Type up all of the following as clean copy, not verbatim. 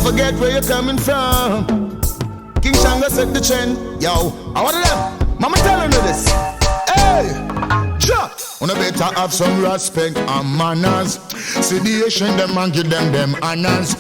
forget where you're coming from. King Shango set the trend. Yo, I want them. Mama telling you this. Hey, Jack. Wanna better have some respect and manners. See the Asian them and give them honors.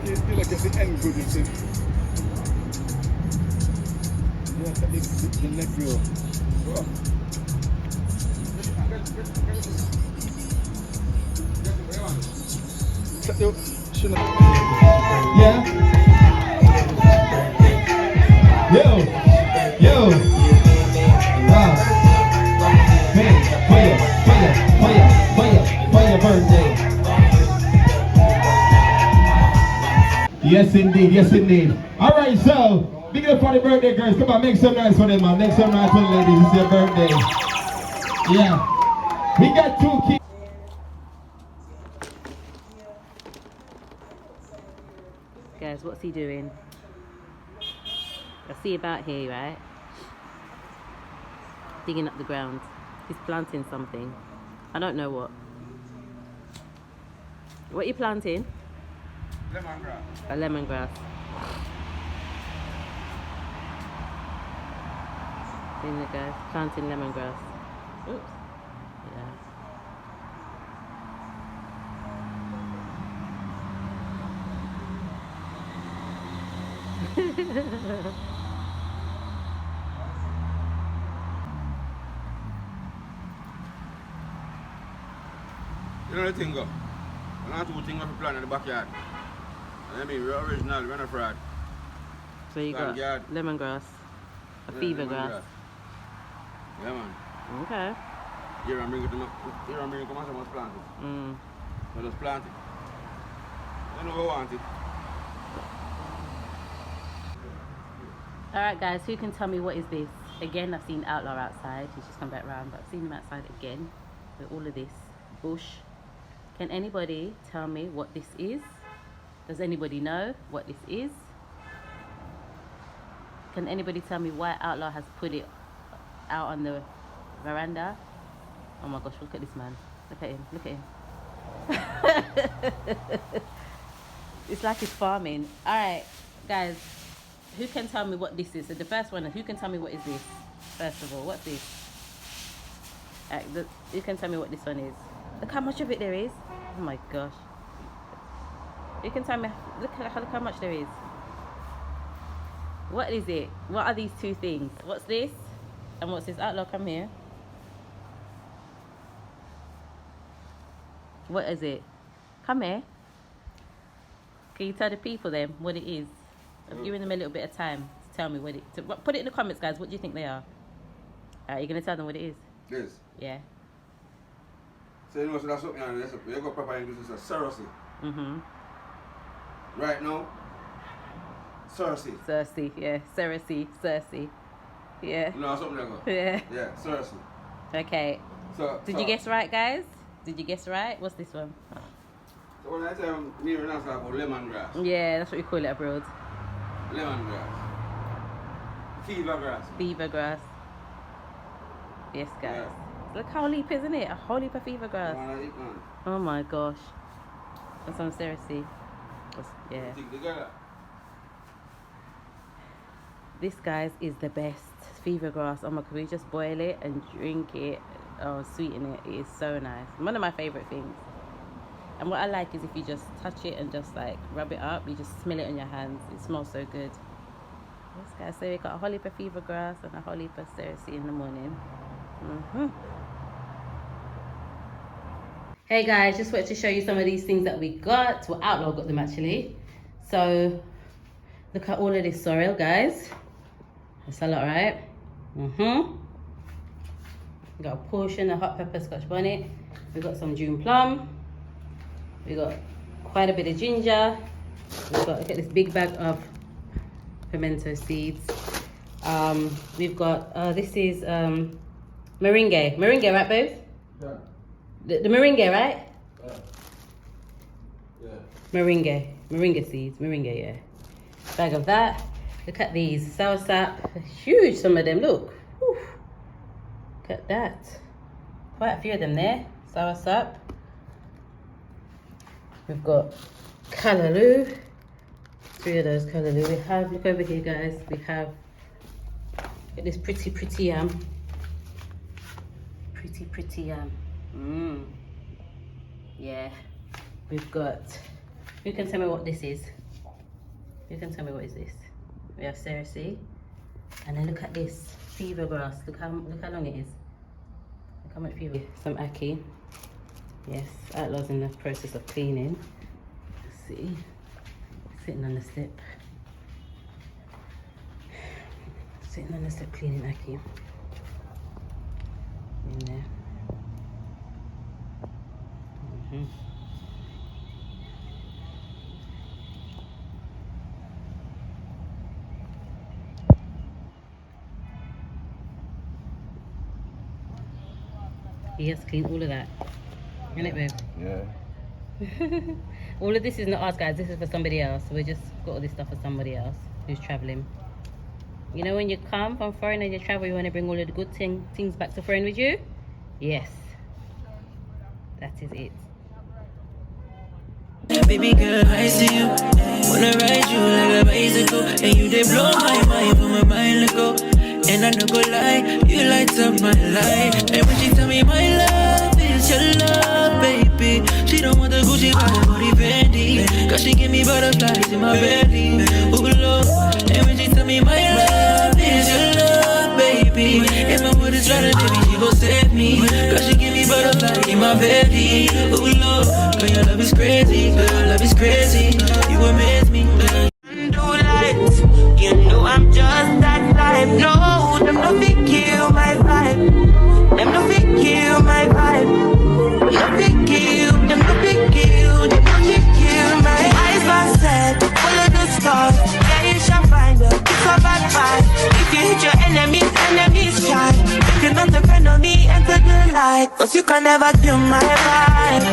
You like at the end good, you see. Yeah, the neck view. Yeah. Yo. Fire birthday. Yes indeed. Alright, so big up for the birthday girls. Come on, make some noise for them, man. Make some noise for the ladies. It's their birthday. Yeah. We got 2 kids. Guys, what's he doing? I see about here, right? Digging up the ground. He's planting something. I don't know what. What are you planting? Lemongrass. A lemongrass. Seeing the guys planting lemongrass. Oops. Yeah. You know the thing go? I want 2 things to plant in the backyard. I mean, we're original, we're not fraud. So you got Backyard. lemongrass, a fever grass. Yeah, man. Okay. Here I'm bringing it to my must plant it. So just plant it. You know we want it. Alright guys, who can tell me what is this? Again, I've seen Outlaw outside. He's just come back round, but I've seen him outside again with all of this bush. Can anybody tell me what this is? Does anybody know what this is? Can anybody tell me why Outlaw has put it out on the veranda? Oh my gosh, look at this man. Look at him. It's like he's farming. Alright, guys, who can tell me what this is? So the first one, who can tell me what is this? First of all, what's this? Who can tell me what this one is? Look how much of it there is. Oh my gosh. You can tell me, look how much there is. What is it? What are these 2 things? What's this? And what's this? Outlaw, come here. What is it? Come here. Can you tell the people then what it is? I've given them a little bit of time to tell me what it... put it in the comments, guys. What do you think they are? You're going to tell them what it is? Yes. Yeah. So you know, so that's something you got proper English, it's a Cersei. Right now, Cersei. Cersei, yeah. Cersei. Yeah. You know something like that? Yeah. Yeah, Cersei. Okay. Did you guess right, guys? Did you guess right? What's this one? So when I tell me and answer about lemongrass. Yeah, that's what we call it abroad. Lemongrass. Fever grass. Fever grass. Yes, guys. Yeah. Look how leap, isn't it? A whole heap of fever grass. Oh my gosh. That's some seriously. Yeah. This, guys, is the best fever grass. Oh my god, we just boil it and drink it or sweeten it. It is so nice. One of my favorite things. And what I like is if you just touch it and just like rub it up, you just smell it on your hands. It smells so good. Yes, guys. So we got a whole heap of fever grass and a whole heap of cerasee in the morning. Hey guys, just wanted to show you some of these things that we got. Well, Outlaw got them actually. So look at all of this sorrel, guys. That's a lot, right? We got a portion of hot pepper scotch bonnet. We got some June plum. We got quite a bit of ginger. We've got, look at this big bag of pimento seeds. We've got this is meringue. Meringue, right, babes? Yeah. The meringue, right? Yeah. Meringue seeds. Meringue, yeah. Bag of that. Look at these soursop. Huge, some of them. Look. Whew. Look at that. Quite a few of them there. Soursop. We've got callaloo. 3 of those callaloo. We have, look over here, guys. We have, look at this pretty yam. Pretty yam. Yeah. We've got, who can tell me what this is? Who can tell me what is this? We have cerasee. And then look at this fever grass. Look how long it is. Look how much fever. Some ackee. Yes, Outlaw's in the process of cleaning. Let's see. Sitting on the step. Sitting on the step cleaning ackee. In there. He has cleaned all of that. Isn't it, babe? Yeah. All of this is not us, guys. This is for somebody else. We just got all this stuff for somebody else who's traveling. You know, when you come from foreign and you travel, you want to bring all of the good things back to foreign with you? Yes. That is it. Baby girl, I see you. Wanna ride you like a bicycle, and you they blow my mind, put my mind let go. And I no go lie, you light up my life. And when she tell me my love is your love, baby, she don't want the Gucci vibe or the Fendi, cause she give me butterflies in my belly. Ooh Lord. And when she tell me my love is your love, baby, if my wood is trying to baby, she gon' save me, cause she give me butterflies in my belly. Ooh Lord, girl, your love is crazy, girl, your love is crazy, you amaze me. Do lights, you know I'm just that type. No, them no fit kill my vibe. Them no fit kill my vibe. No fit kill, them no fit kill, them no fit kill my eyes are set, full of the stars. Yeah, you shall find her, it's a bad vibe. If you hit your enemies try. If you're not a friend of me, enter the light, cause you can never kill my vibe.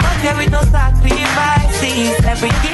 But there with no sacrifices, everything